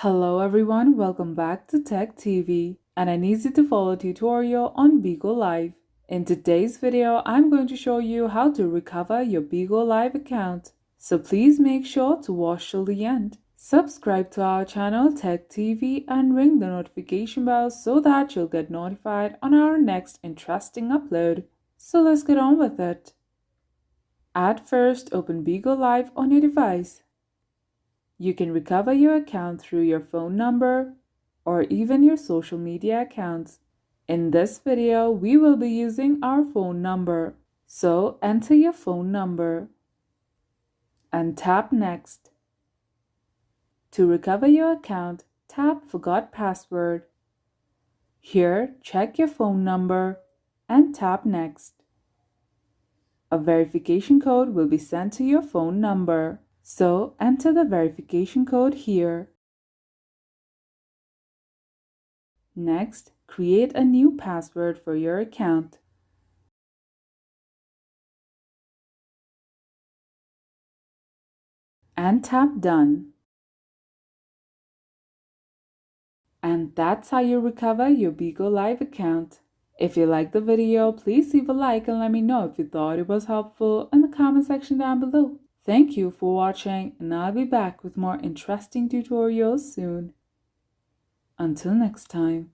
Hello everyone, welcome back to Tech TV and an easy to follow tutorial on Bigo Live. In today's video, I'm going to show you how to recover your Bigo Live account. So please make sure to watch till the end. Subscribe to our channel Tech TV and ring the notification bell so that you'll get notified on our next interesting upload. So let's get on with it. At first, open Bigo Live on your device. You can recover your account through your phone number or even your social media accounts. In this video, we will be using our phone number. So enter your phone number and tap Next. To recover your account, tap Forgot Password. Here, check your phone number and tap Next. A verification code will be sent to your phone number. So enter the verification code here. Next, create a new password for your account. And tap Done. And that's how you recover your Bigo Live account. If you liked the video, please leave a like and let me know if you thought it was helpful in the comment section down below. Thank you for watching, and I'll be back with more interesting tutorials soon. Until next time.